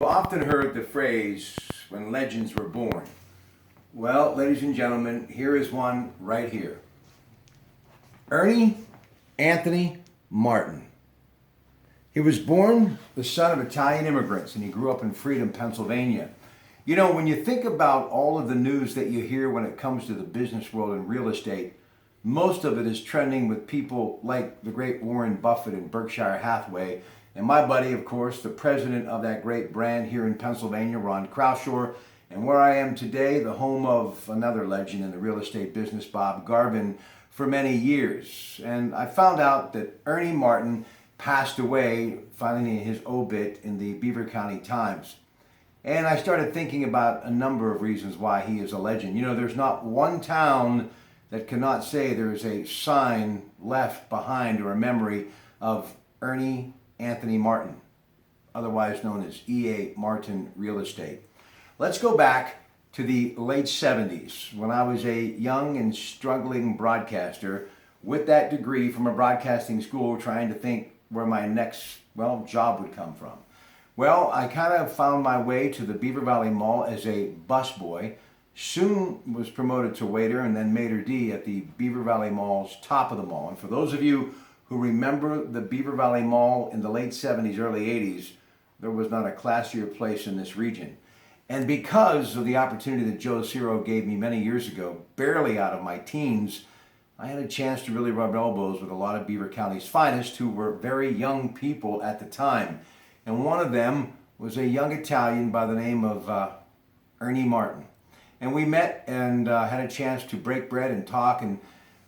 I've often heard the phrase, when legends were born. Well, ladies and gentlemen, here is one right here. Ernie Anthony Martin. He was born the son of Italian immigrants, and he grew up in Freedom, Pennsylvania. You know, when you think about all of the news that you hear when it comes to the business world and real estate, most of it is trending with people like the great Warren Buffett and Berkshire Hathaway, and my buddy, of course, the president of that great brand here in Pennsylvania, Ron Kraushaar, and where I am today, the home of another legend in the real estate business, Bob Garvin, for many years. And I found out that Ernie Martin passed away, finding his obit in the Beaver County Times. And I started thinking about a number of reasons why he is a legend. You know, there's not one town that cannot say there's a sign left behind or a memory of Ernie Anthony Martin, otherwise known as E.A. Martin Real Estate. Let's go back to the late 70s when I was a young and struggling broadcaster with that degree from a broadcasting school, trying to think where my next, job would come from. Well, I kind of found my way to the Beaver Valley Mall as a busboy, soon was promoted to waiter, and then maitre d' at the Beaver Valley Mall's top of the mall. And for those of you who remember the Beaver Valley Mall in the late 70s, early 80s, there was not a classier place in this region. And because of the opportunity that Joe Ciro gave me many years ago, barely out of my teens, I had a chance to really rub elbows with a lot of Beaver County's finest who were very young people at the time. And one of them was a young Italian by the name of Ernie Martin. And we met and had a chance to break bread and talk. And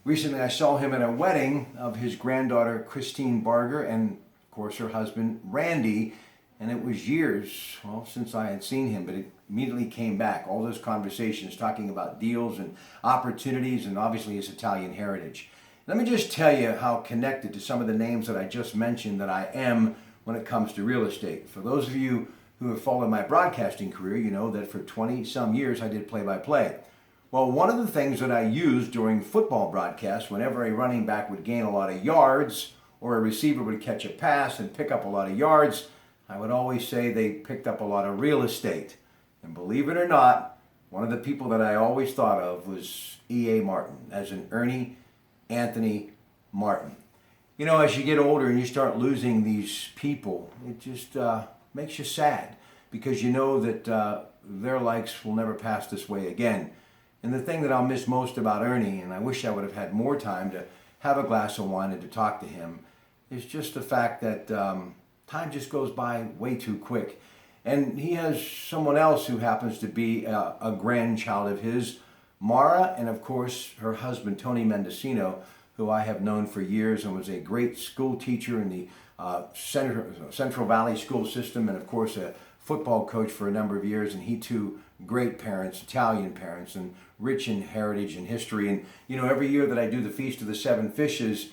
recently I saw him at a wedding of his granddaughter, Christine Barger, and of course her husband, Randy. And it was years, since I had seen him, but it immediately came back. All those conversations talking about deals and opportunities and obviously his Italian heritage. Let me just tell you how connected to some of the names that I just mentioned that I am when it comes to real estate. For those of you who have followed my broadcasting career, you know that for 20 some years I did play-by-play. Well, one of the things that I used during football broadcasts, whenever a running back would gain a lot of yards or a receiver would catch a pass and pick up a lot of yards, I would always say they picked up a lot of real estate. And believe it or not, one of the people that I always thought of was E.A. Martin, as in Ernie Anthony Martin. You know, as you get older and you start losing these people, it just makes you sad, because you know that their likes will never pass this way again. And the thing that I'll miss most about Ernie, and I wish I would have had more time to have a glass of wine and to talk to him, is just the fact that time just goes by way too quick. And he has someone else who happens to be a grandchild of his, Mara, and of course her husband, Tony Mendocino, who I have known for years and was a great school teacher in the Central Valley school system, and of course a football coach for a number of years. And he too, great parents, Italian parents, and rich in heritage and history. And you know, every year that I do the Feast of the Seven Fishes,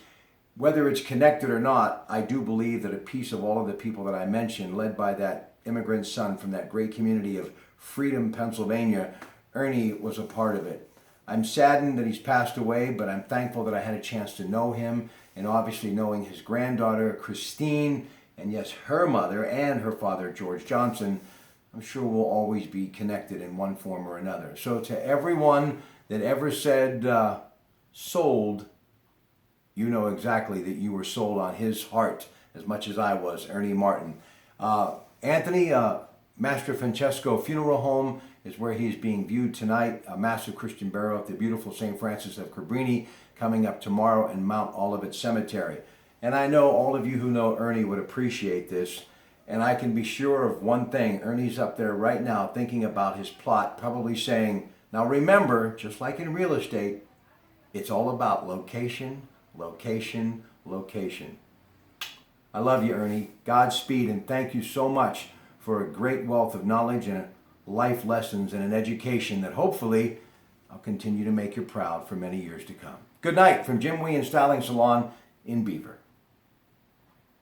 whether it's connected or not, I do believe that a piece of all of the people that I mentioned, led by that immigrant son from that great community of Freedom, Pennsylvania, Ernie was a part of it. I'm saddened that he's passed away, but I'm thankful that I had a chance to know him, and obviously knowing his granddaughter, Christine, and yes, her mother and her father, George Johnson, I'm sure we'll always be connected in one form or another. So to everyone that ever said sold, you know exactly that you were sold on his heart as much as I was, Ernie Martin. Anthony, Master Francesco Funeral Home is where he is being viewed tonight. A massive Christian burial at the beautiful St. Francis of Cabrini coming up tomorrow in Mount Olivet Cemetery. And I know all of you who know Ernie would appreciate this. And I can be sure of one thing. Ernie's up there right now thinking about his plot, probably saying, now remember, just like in real estate, it's all about location, location, location. I love you, Ernie. Godspeed, and thank you so much for a great wealth of knowledge and life lessons and an education that hopefully I'll continue to make you proud for many years to come. Good night from Jim Wee and Styling Salon in Beaver.